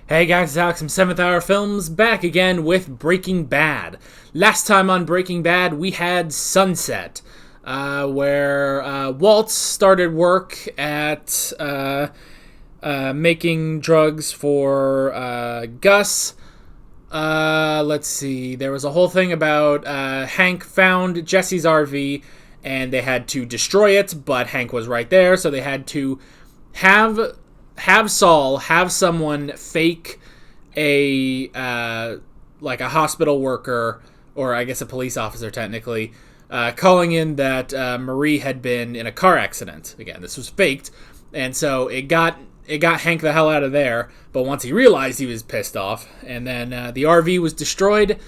Hey guys, it's Alex from 7th Hour Films, back again with Breaking Bad. Last time on Breaking Bad, we had Sunset, where Walt started work at making drugs for Gus. Let's see, there was a whole thing about Hank found Jesse's RV, and they had to destroy it, but Hank was right there, so they had to have Saul have someone fake a like a hospital worker, or I guess a police officer technically, calling in that Marie had been in a car accident. Again, this was faked, and so it got Hank the hell out of there. But once he realized, he was pissed off, and then the RV was destroyed.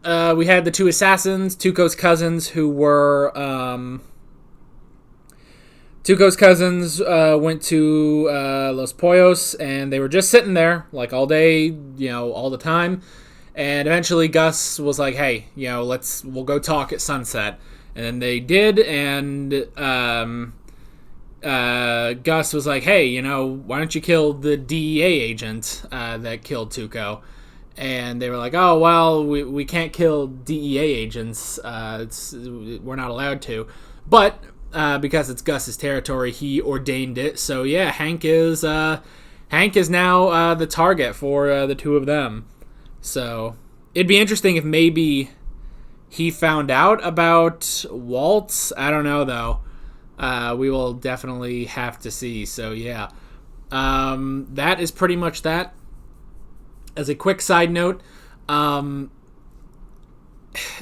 We had the two assassins, Tuco's cousins, who were Tuco's cousins went to Los Pollos, and they were just sitting there, like, all day, all the time. And eventually Gus was like, hey, we'll go talk at sunset. And then they did, and Gus was like, hey, why don't you kill the DEA agent that killed Tuco? And they were like, oh, well, we can't kill DEA agents. We're not allowed to. But because it's Gus's territory, he ordained it. So yeah, Hank is now the target for the two of them. So it'd be interesting if maybe he found out about Walt. I don't know though. We will definitely have to see. So yeah, that is pretty much that. As a quick side note,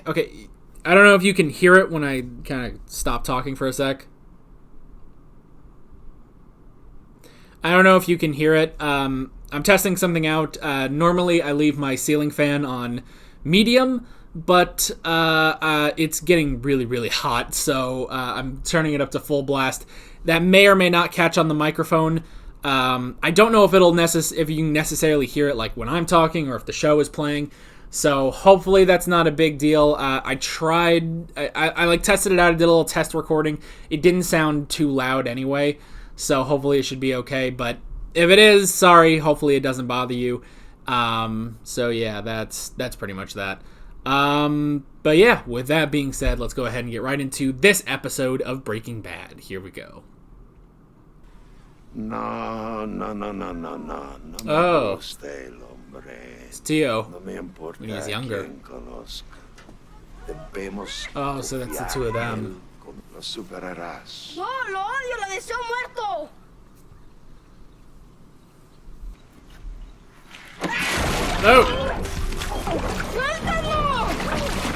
okay, I don't know if you can hear it when I kind of stop talking for a sec. I don't know if you can hear it. I'm testing something out. Normally, I leave my ceiling fan on medium, but it's getting really, really hot, so I'm turning it up to full blast. That may or may not catch on the microphone. I don't know if if you can necessarily hear it like when I'm talking or if the show is playing. So hopefully that's not a big deal. I tried, I tested it out. I did a little test recording. It didn't sound too loud anyway, so hopefully it should be okay. But if it is, sorry. Hopefully it doesn't bother you. So yeah, that's pretty much that. But yeah, with that being said, let's go ahead and get right into this episode of Breaking Bad. Here we go. No. No Oh. me gusta el hombre. It's Tio No me importa when he's younger. quién conozca. Debemos Oh, so that's the two of them. Lo superarás. No, lo odio, lo deseo muerto. No! ¡Suéltalo!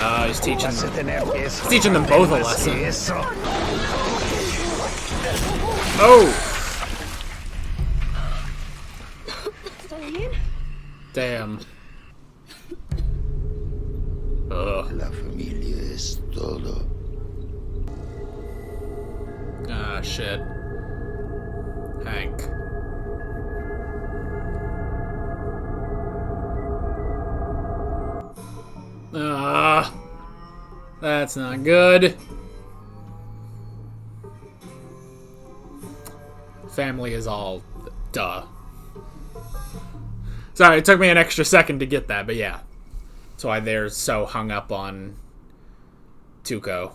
Oh, he's teaching them both a lesson. Oh! ¿Está bien? Damn. Ugh. La familia es todo. Ah, shit. Hank. Ah, that's not good. Family is all duh. Sorry, it took me an extra second to get that, but yeah. That's why they're so hung up on Tuco.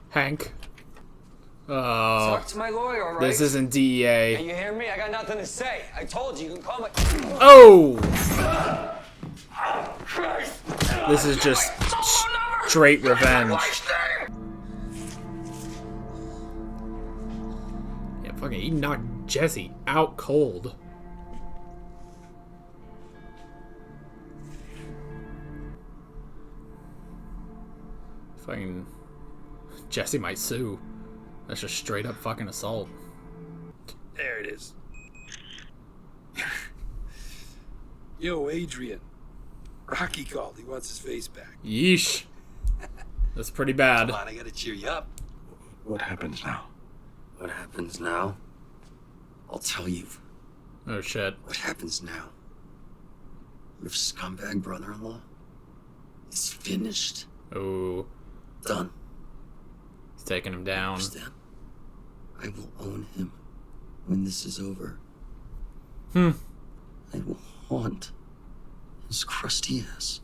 Hank. Oh. Talk to my lawyer, all right? This isn't DEA. Can you hear me? I got nothing to say. I told you, you can call my... Oh! This is just straight revenge. Yeah, fucking, he knocked Jesse out cold. Fucking, Jesse might sue. That's just straight up fucking assault. There it is. Yo, Adrian. Rocky called. He wants his face back. Yeesh. That's pretty bad. Come on, I gotta cheer you up. What happens now? What happens now? I'll tell you. Oh shit. What happens now? Your scumbag brother-in-law is finished. Oh, Done. he's taking him down. Understand? I will own him when this is over, Hmm. I will haunt his crusty ass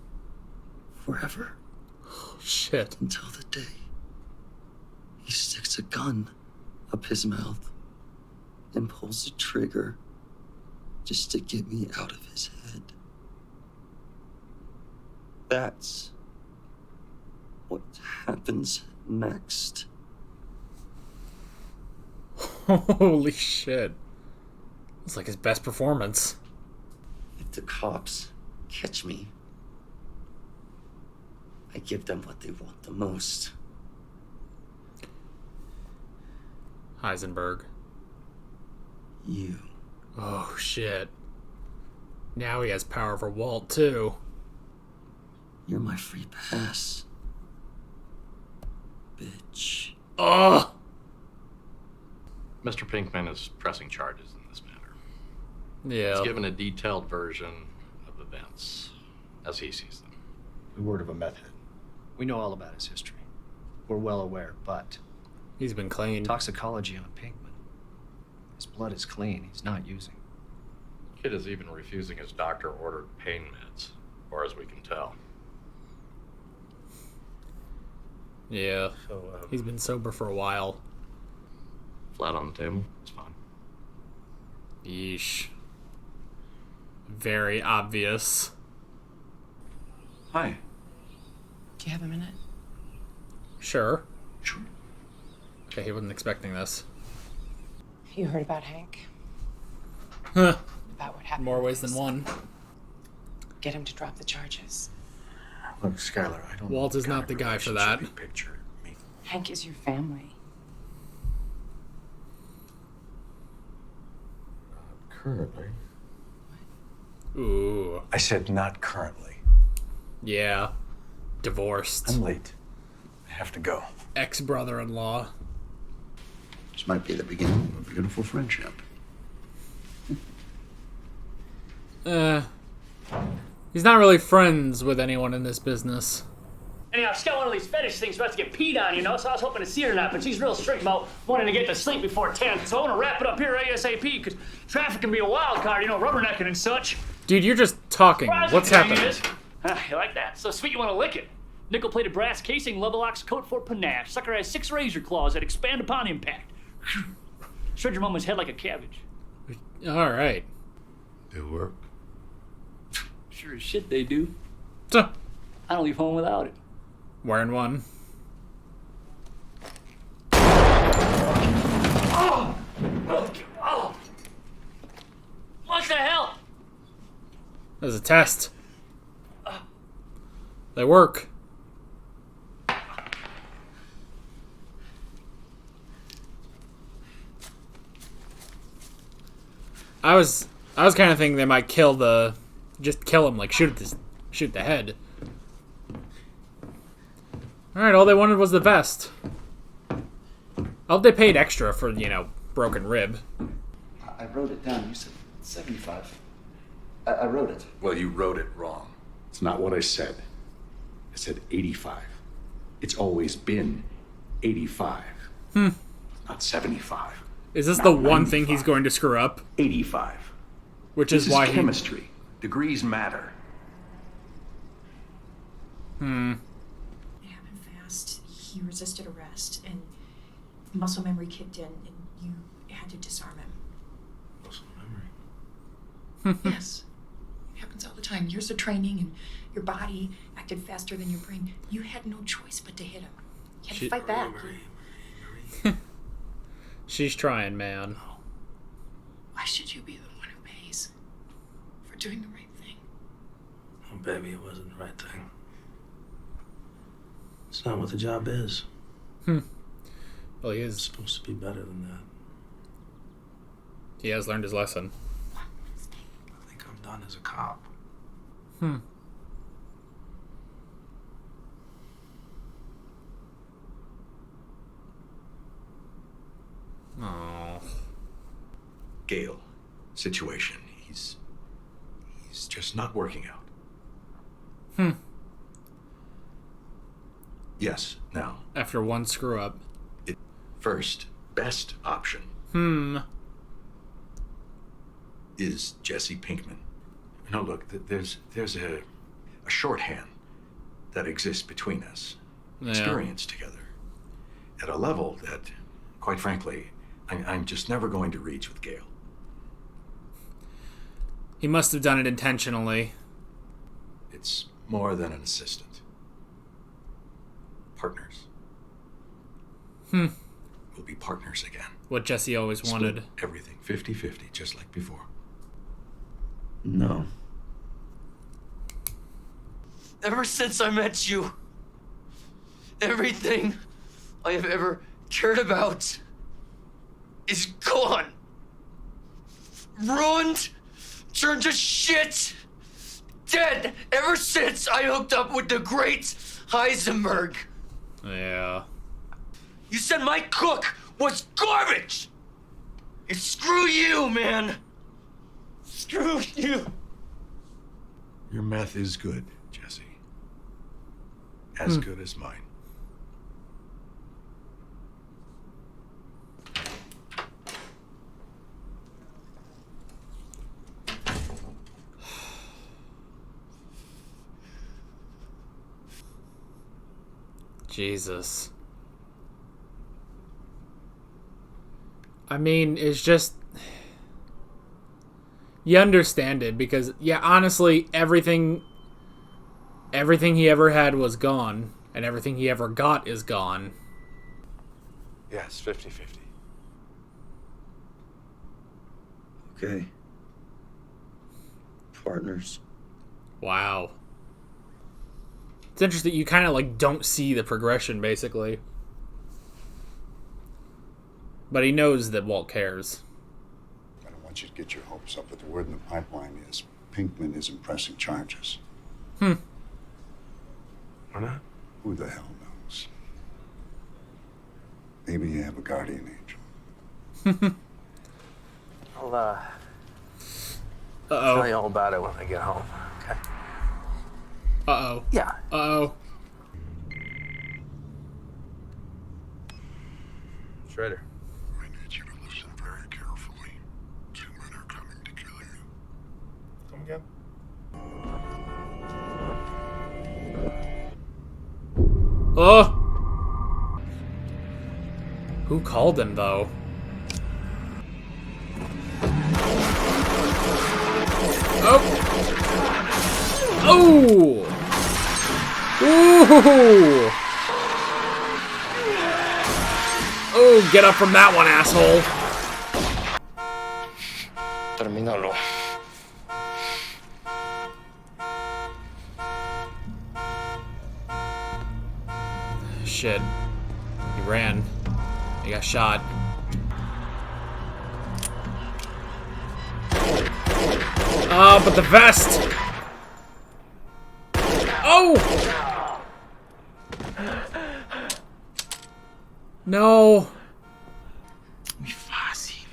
forever Shit. until the day he sticks a gun up his mouth and pulls the trigger just to get me out of his head. That's what happens next. Holy shit. It's like his best performance. If the cops catch me, I give them what they want the most. Heisenberg. You. Oh shit. Now he has power over Walt too. You're my free pass. Bitch. Ugh. Mr. Pinkman is pressing charges in this matter. Yeah. He's given a detailed version of events as he sees them. The word of a meth head. We know all about his history. We're well aware, but He's been clean. toxicology on Pinkman. His blood is clean. He's not using. Kid is even refusing his doctor-ordered pain meds, as far as we can tell. Yeah. So, He's been sober for a while. Flat on the table, it's fine. Yeesh. Very obvious. Hi. Do you have a minute? Sure. Sure. Okay, he wasn't expecting this. You heard about Hank? Huh. About what happened? More ways than one. Get him to drop the charges. look, Skylar, I don't. Walt know is what not kind of the guy for relationship that. you picture me. Hank is your family. Currently. Ooh. I said not currently. Yeah. Divorced. I'm late. I have to go. Ex-brother-in-law. This might be the beginning of a beautiful friendship. He's not really friends with anyone in this business. Anyhow, she's got one of these fetish things about to get peed on, you know, so I was hoping to see her tonight, but she's real strict about wanting to get to sleep before 10, so I want to wrap it up here ASAP, because traffic can be a wild card, you know, rubbernecking and such. Dude, you're just talking. What's happening? You like that? So sweet you want to lick it. Nickel-plated brass casing, level ox coat for panache. Sucker has 6 razor claws that expand upon impact. Shred your mama's head like a cabbage. All right. They work. Sure as shit they do. So, I don't leave home without it. wearing one. Oh! What the hell? There's a test. They work. I was kind of thinking they might just kill him, like shoot the head. All right, all they wanted was the vest. I hope they paid extra for, broken rib. I wrote it down. You said 75. I wrote it. Well, you wrote it wrong. It's not what I said. I said 85. It's always been 85. Not 75. Is this Not the one thing 95. he's going to screw up? 85. Which This is why chemistry. Degrees matter. It happened fast. He resisted arrest, and muscle memory kicked in, and you had to disarm him. Muscle memory. Yes. It happens all the time. Years of training, and your body acted faster than your brain. You had no choice but to hit him. You had to fight back. She's trying, man. Why should you be the one who pays for doing the right thing? Oh, baby, it wasn't the right thing. It's not what the job is. Well, he It's is. supposed to be better than that. He has learned his lesson. I think I'm done as a cop. Oh. Gale, situation. He's just not working out. Yes, now, After one screw up. first, best option. is Jesse Pinkman. No, look, there's a shorthand that exists between us. Yeah. Experience together. At a level that, quite frankly, I'm just never going to reach with Gale. He must have done it intentionally. It's more than an assistant. Partners. We'll be partners again. What Jesse always wanted. Split everything 50-50, just like before. No. Ever since I met you, everything I have ever cared about is gone. Ruined, turned to shit, dead ever since I hooked up with the great Heisenberg. Yeah. You said my cook was garbage! And screw you, man! Screw you! Your meth is good, Jesse. As good as mine. Jesus. I mean, it's just... You understand it, because, yeah, honestly, everything he ever had was gone, and everything he ever got is gone. Yes, 50-50. Okay. Partners. Wow. It's interesting, you kind of, like, don't see the progression, basically. But he knows that Walt cares. I don't want you to get your hopes up, but the word in the pipeline is Pinkman isn't pressing charges. Why not? Who the hell knows? Maybe you have a guardian angel. I'll, Uh-oh. tell you all about it when I get home, okay? Uh-oh. Yeah. Uh-oh. Shredder. I need you to listen very carefully. 2 men are coming to kill you. Come again? Oh! Who called him, though? Oh! Oh! Ooh! Oh, get up from that one, asshole! Termínalo. Shit. He ran. He got shot. But the vest! Oh! No. Muy fácil.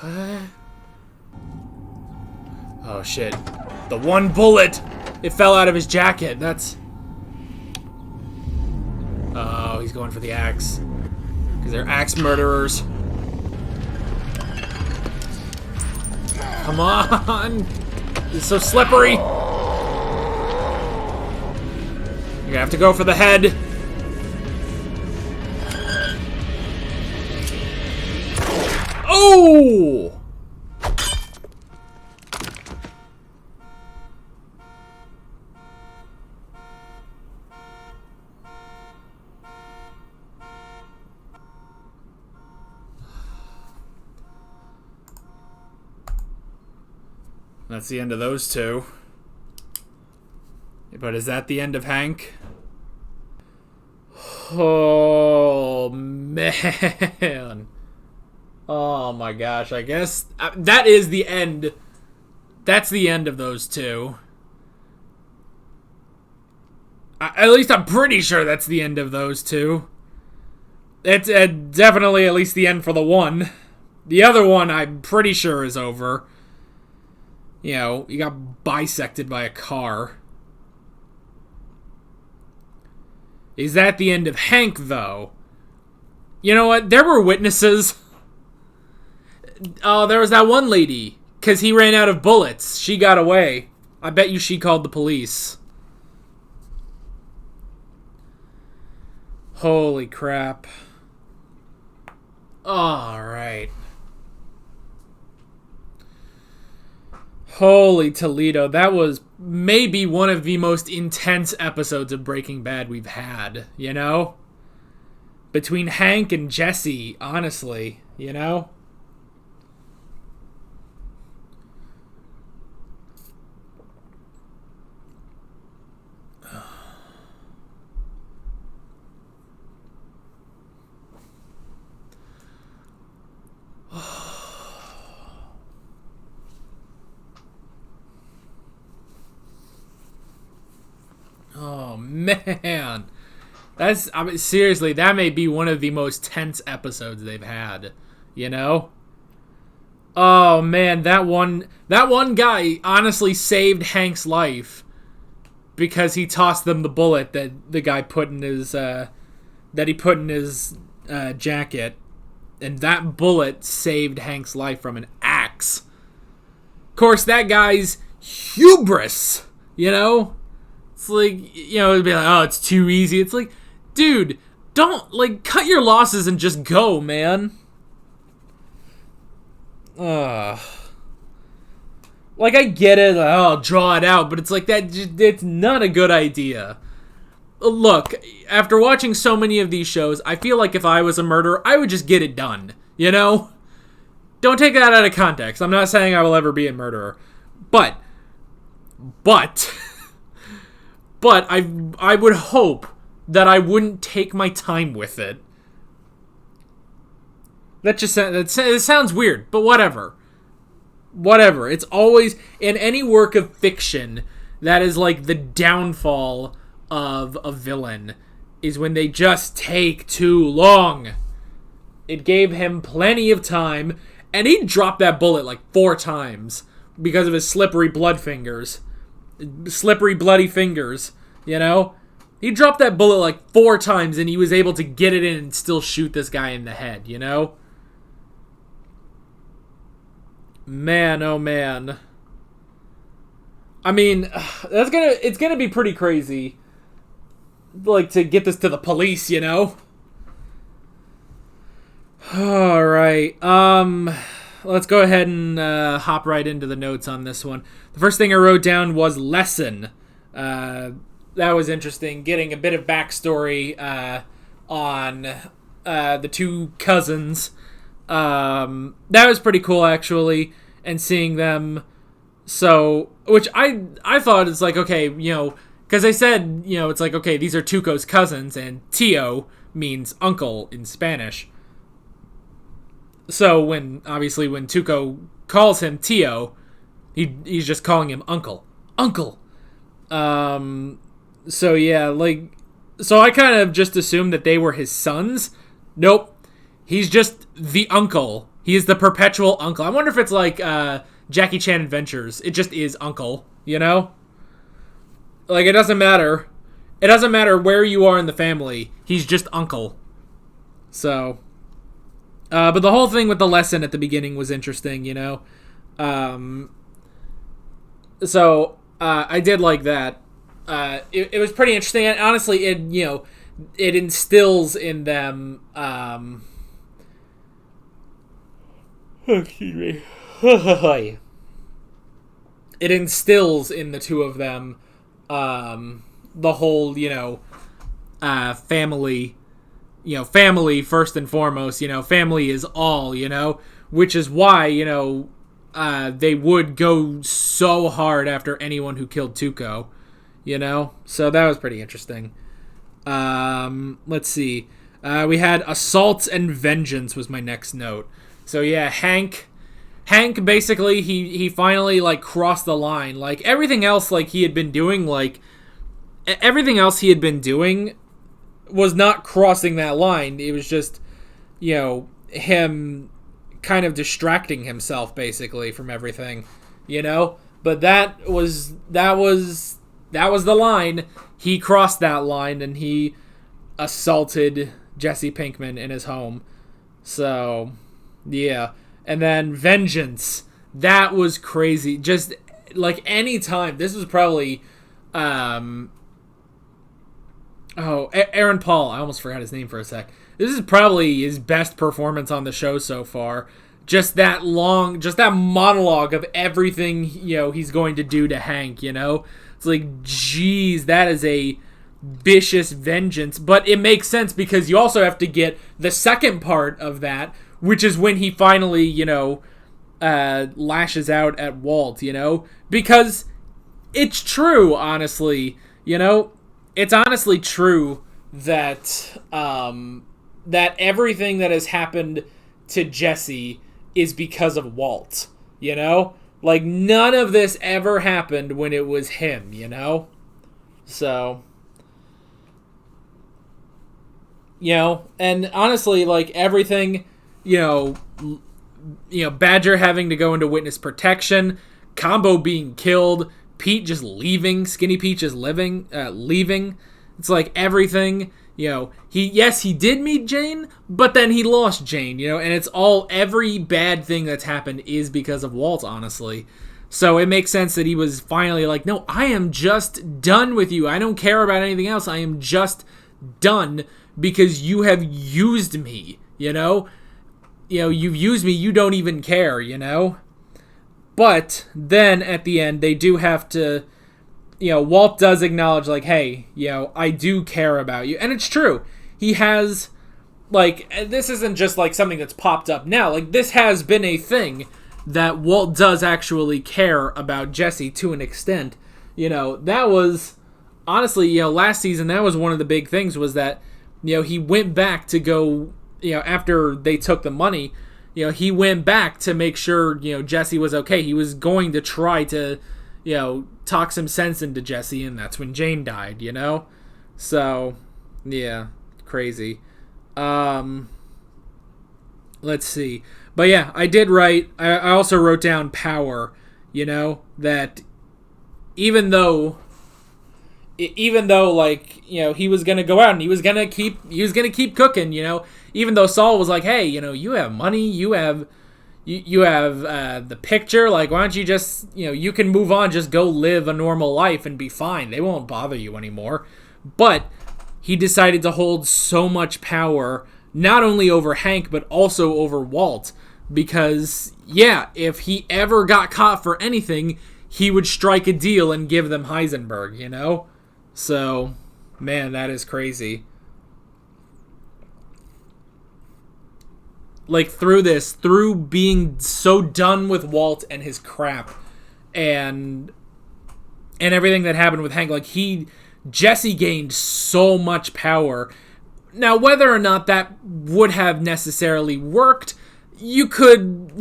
What? Oh shit. The one bullet! It fell out of his jacket. That's... Oh, he's going for the axe. Because they're axe murderers. Come on! It's so slippery! You're gonna have to go for the head. Oh! That's the end of those two. But is that the end of Hank? Oh, man. Oh, my gosh. I guess that is the end. That's the end of those two. At least I'm pretty sure that's the end of those two. It's definitely at least the end for the one. The other one I'm pretty sure is over. You know, he got bisected by a car. Is that the end of Hank, though? You know what? There were witnesses. Oh, there was that one lady. Because he ran out of bullets. She got away. I bet you she called the police. Holy crap. Alright. Holy Toledo. That was maybe one of the most intense episodes of Breaking Bad we've had, you know? Between Hank and Jesse, honestly, you know? Oh, man. Seriously, that may be one of the most tense episodes they've had, you know? Oh, man, that one guy honestly saved Hank's life because he tossed them the bullet that the guy put in his, jacket. And that bullet saved Hank's life from an axe. Of course, that guy's hubris, you know? It's like, you know, it'd be like, oh, it's too easy. It's like, dude, don't, like, cut your losses and just go, man. Like, I get it, like, oh, draw it out, but it's like, it's not a good idea. Look, after watching so many of these shows, I feel like if I was a murderer, I would just get it done, you know? Don't take that out of context. I'm not saying I will ever be a murderer. But I would hope that I wouldn't take my time with it. It sounds weird, but whatever. Whatever. It's always, in any work of fiction, that is like the downfall of a villain, is when they just take too long. It gave him plenty of time, and he dropped that bullet like 4 times because of his slippery bloody fingers, you know? He dropped that bullet like 4 times, and he was able to get it in and still shoot this guy in the head, you know? Man, oh man. I mean, it's gonna be pretty crazy, like, to get this to the police, you know? Alright, let's go ahead and hop right into the notes on this one. The first thing I wrote down was lesson. That was interesting, getting a bit of backstory on the 2 cousins. That was pretty cool, actually, and seeing them, so, which I thought is like, okay, you know, because they said, you know, it's like, okay, these are Tuco's cousins, and Tio means uncle in Spanish. So when Tuco calls him Tio, he's just calling him uncle. Uncle! So yeah, like, so I kind of just assumed that they were his sons. Nope. He's just the uncle. He is the perpetual uncle. I wonder if it's like Jackie Chan Adventures. It just is uncle, you know? Like, it doesn't matter. It doesn't matter where you are in the family. He's just uncle. So, but the whole thing with the lesson at the beginning was interesting, you know? So, I did like that. It was pretty interesting. And honestly, it instills in them, excuse me. It instills in the 2 of them, the whole, family, family first and foremost, family is all, which is why, they would go so hard after anyone who killed Tuco, so that was pretty interesting. Let's see. We had assault and vengeance was my next note. So yeah, Hank basically, he finally, like, crossed the line. Like, everything else, like, he had been doing, was not crossing that line. It was just, him kind of distracting himself, basically, from everything, But that was the line. He crossed that line, and he assaulted Jesse Pinkman in his home. So, yeah. And then Vengeance. That was crazy. Just, like, any time. This was probably, Aaron Paul. I almost forgot his name for a sec. This is probably his best performance on the show so far. Just that monologue of everything, he's going to do to Hank, It's like, geez, that is a vicious vengeance. But it makes sense because you also have to get the second part of that, which is when he finally, lashes out at Walt, Because it's true, honestly, It's honestly true that, that everything that has happened to Jesse is because of Walt, Like, none of this ever happened when it was him, So, and honestly, like, everything, Badger having to go into witness protection, Combo being killed, Pete just leaving, Skinny Pete just leaving. It's like everything, he did meet Jane, but then he lost Jane, and it's every bad thing that's happened is because of Walt, honestly. So it makes sense that he was finally like, no, I am just done with you. I don't care about anything else. I am just done because you have used me, You've used me, you don't even care, But then at the end, they do have to, Walt does acknowledge, like, hey, I do care about you. And it's true. He has, like, this isn't just, like, something that's popped up now. Like, this has been a thing that Walt does actually care about Jesse to an extent. That was, honestly, last season, that was one of the big things was that, he went back to go, after they took the money, he went back to make sure, Jesse was okay. He was going to try to, talk some sense into Jesse, and that's when Jane died, So, yeah, crazy. Let's see. But yeah, I did write, I also wrote down power, that even though, like, he was going to go out and he was going to keep cooking, even though Saul was like, hey, you have money, you have the picture, like, why don't you just, you can move on, just go live a normal life and be fine. They won't bother you anymore. But he decided to hold so much power, not only over Hank, but also over Walt. Because, yeah, if he ever got caught for anything, he would strike a deal and give them Heisenberg, So, man, that is crazy. Like, through being so done with Walt and his crap, and everything that happened with Hank, like, Jesse gained so much power. Now, whether or not that would have necessarily worked, you could,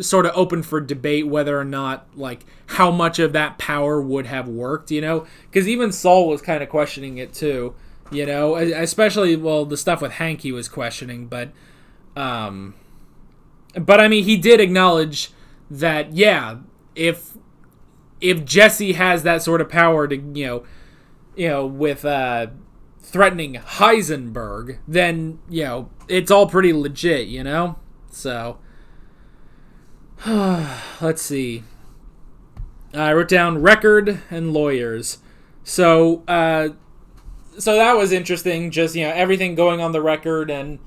sort of open for debate whether or not, like, how much of that power would have worked, because even Saul was kind of questioning it too, especially, well, the stuff with Hank he was questioning, but I mean, he did acknowledge that, yeah, if Jesse has that sort of power to, with threatening Heisenberg, then, it's all pretty legit, So, let's see. I wrote down record and lawyers. So that was interesting. Just, everything going on the record, and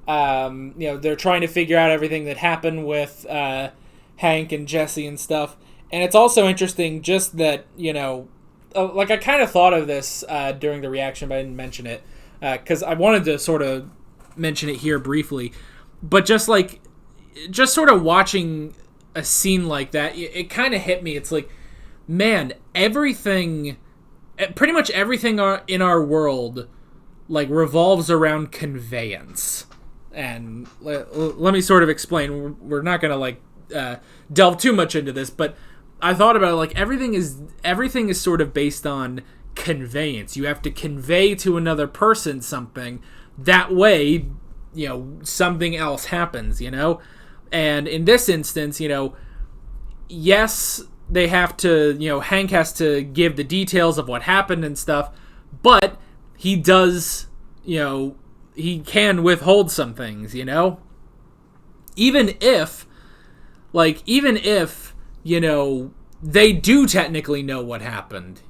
they're trying to figure out everything that happened with Hank and Jesse and stuff. And it's also interesting just that, like, I kind of thought of this during the reaction, but I didn't mention it because I wanted to sort of mention it here briefly. But just sort of watching a scene like that, it kind of hit me. It's like, man, pretty much everything in our world, like, revolves around conveyance. And let me sort of explain. We're not going to, like, delve too much into this, but I thought about it, like, everything is sort of based on conveyance. You have to convey to another person something. That way, something else happens, And in this instance, yes, they have to, Hank has to give the details of what happened and stuff, but he does, he can withhold some things, Even if, Like, even if, they do technically know what happened,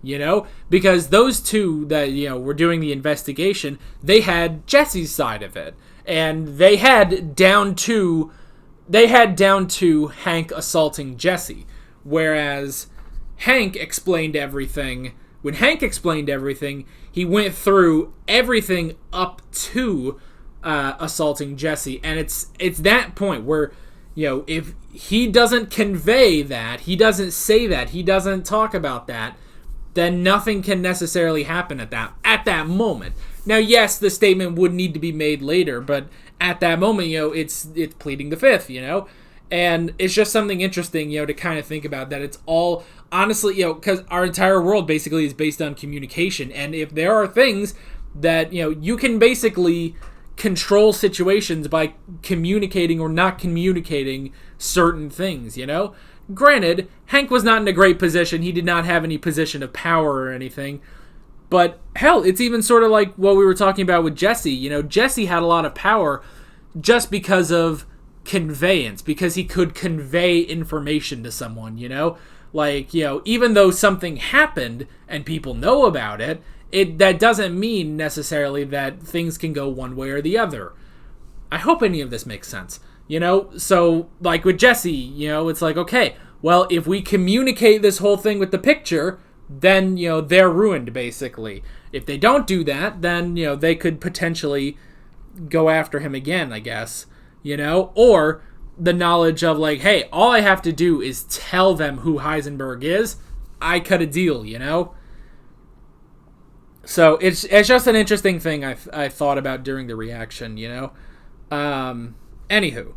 because those two that, were doing the investigation, they had Jesse's side of it. And they had down to Hank assaulting Jesse. Whereas Hank explained everything. When Hank explained everything, he went through everything up to assaulting Jesse. And it's that point where, if he doesn't convey that, he doesn't say that, he doesn't talk about that, then nothing can necessarily happen at that moment. Now, yes, the statement would need to be made later, but at that moment, it's pleading the fifth, and it's just something interesting, to kind of think about, that it's all, honestly, because our entire world basically is based on communication, and if there are things that, you can basically control situations by communicating or not communicating certain things, Granted, Hank was not in a great position. He did not have any position of power or anything. But, hell, it's even sort of like what we were talking about with Jesse. Jesse had a lot of power just because of conveyance, because he could convey information to someone, Like, even though something happened and people know about it, that doesn't mean necessarily that things can go one way or the other. I hope any of this makes sense. So, like with Jesse, it's like, okay, well, if we communicate this whole thing with the picture, then, they're ruined, basically. If they don't do that, then, they could potentially go after him again, I guess, or the knowledge of, like, hey, all I have to do is tell them who Heisenberg is, I cut a deal, So it's just an interesting thing I thought about during the reaction, Anywho,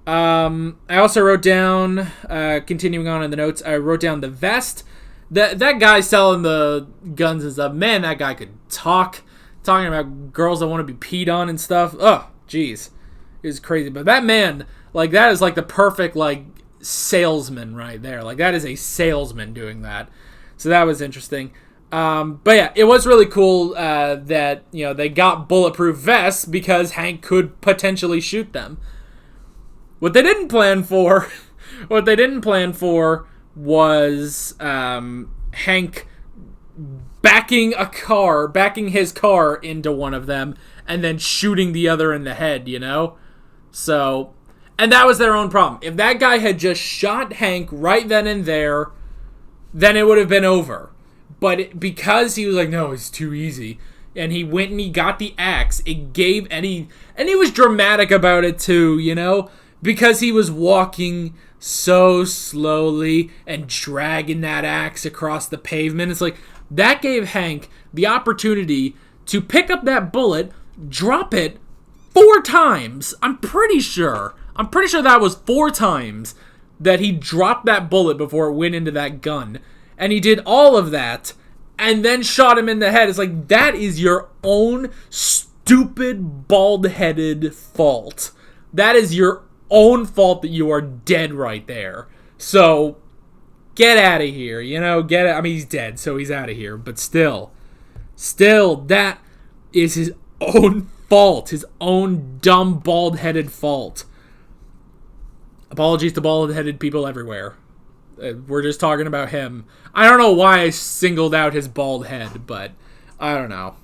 I also wrote down, continuing on in the notes, I wrote down the vest. That guy selling the guns and stuff, man, that guy could talking about girls that want to be peed on and stuff. Oh, jeez, it was crazy. But that man, like, that is like the perfect, like, salesman right there. Like, that is a salesman doing that. So that was interesting. But yeah, it was really cool that, they got bulletproof vests because Hank could potentially shoot them. What they didn't plan for was Hank backing his car into one of them and then shooting the other in the head, So, and that was their own problem. If that guy had just shot Hank right then and there, then it would have been over. But because he was like, no, it's too easy, and he went and he got the axe, and he was dramatic about it too, because he was walking so slowly and dragging that axe across the pavement. It's like, that gave Hank the opportunity to pick up that bullet, drop it 4 times. I'm pretty sure that was 4 times that he dropped that bullet before it went into that gun. And he did all of that and then shot him in the head. It's like, that is your own stupid, bald-headed fault. That is your own fault that you are dead right there. So, get out of here, I mean, he's dead, so he's out of here. But still, that is his own fault. His own dumb, bald-headed fault. Apologies to bald-headed people everywhere. We're just talking about him. I don't know why I singled out his bald head, but I don't know.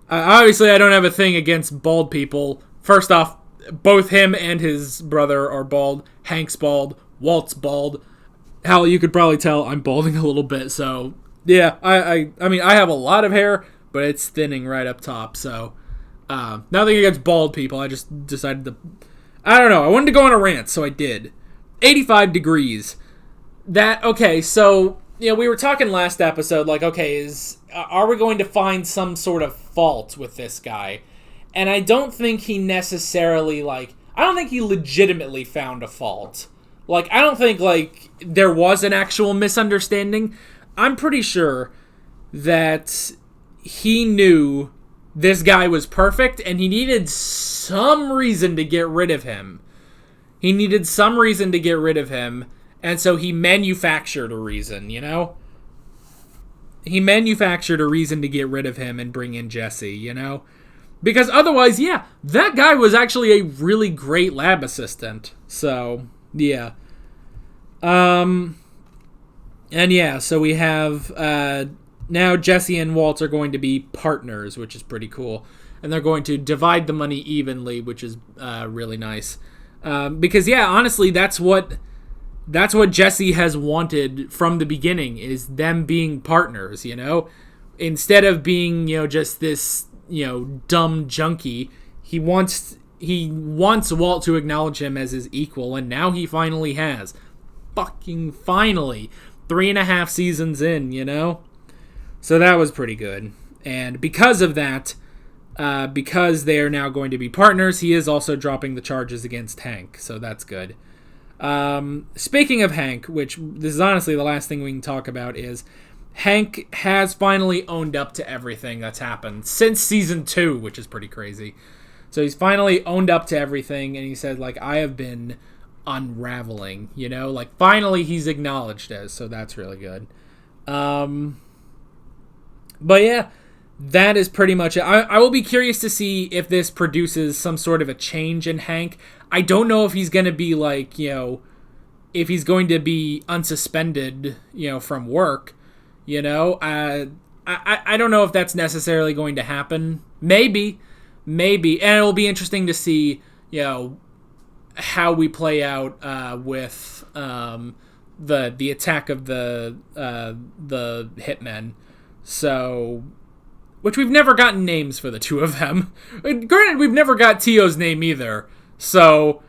Obviously, I don't have a thing against bald people. First off, both him and his brother are bald. Hank's bald. Walt's bald. Hell, you could probably tell I'm balding a little bit, so yeah, I mean, I have a lot of hair, but it's thinning right up top, so nothing against bald people. I just decided to, I don't know, I wanted to go on a rant, so I did. 85 degrees. Okay, so, we were talking last episode, like, okay, are we going to find some sort of fault with this guy? And I don't think he necessarily, I don't think he legitimately found a fault. I don't think, there was an actual misunderstanding. I'm pretty sure that he knew this guy was perfect, and he needed some reason to get rid of him. And so he manufactured a reason, He manufactured a reason to get rid of him and bring in Jesse, Because otherwise, yeah, that guy was actually a really great lab assistant. So, Yeah. And yeah, so we have now Jesse and Walt are going to be partners, which is pretty cool. And they're going to divide the money evenly, which is really nice. Because yeah, honestly, that's what Jesse has wanted from the beginning, is them being partners, you know? Instead of being, you know, just this, you know, dumb junkie, he wants Walt to acknowledge him as his equal, and now he finally has. Fucking finally. 3.5 seasons in, you know? So that was pretty good. And because of that, because they are now going to be partners, he is also dropping the charges against Hank, so that's good. Speaking of Hank, which this is honestly the last thing we can talk about, is Hank has finally owned up to everything that's happened since season 2, which is pretty crazy. So he's finally owned up to everything, and he said, like, I have been unraveling, you know? Like, finally he's acknowledged as, so that's really good. But yeah, that is pretty much it. I will be curious to see if this produces some sort of a change in Hank. I don't know if he's going to be, like, you know, if he's going to be unsuspended, you know, from work, you know? I don't know if that's necessarily going to happen. Maybe. And it'll be interesting to see, you know, how we play out with the attack of the hitmen. So, which we've never gotten names for the two of them. Granted, we've never got Tio's name either. So,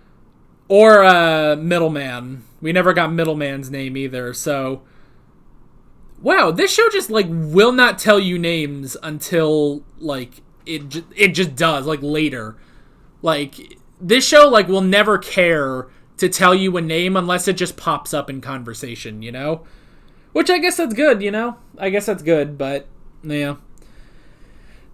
or Middleman. We never got Middleman's name either. So, wow, this show just, like, will not tell you names until, like, it just does, like, later. Like, this show, like, will never care to tell you a name unless it just pops up in conversation, you know? Which I guess that's good, you know? I guess that's good, but, yeah.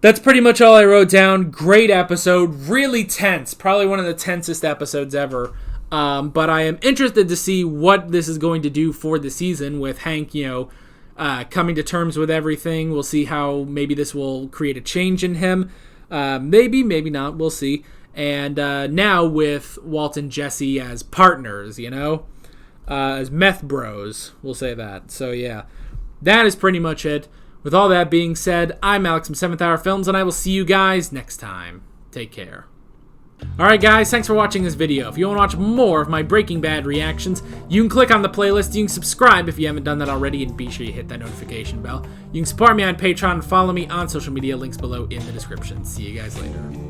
That's pretty much all I wrote down. Great episode. Really tense. Probably one of the tensest episodes ever. But I am interested to see what this is going to do for the season with Hank, you know, coming to terms with everything. We'll see how maybe this will create a change in him. Maybe not. We'll see. And now with Walt and Jesse as partners, you know? As meth bros, we'll say that. So yeah, that is pretty much it. With all that being said, I'm Alex from 7th Hour Films, and I will see you guys next time. Take care. Alright guys, thanks for watching this video. If you want to watch more of my Breaking Bad reactions, you can click on the playlist, you can subscribe if you haven't done that already, and be sure you hit that notification bell. You can support me on Patreon and follow me on social media, links below in the description. See you guys later.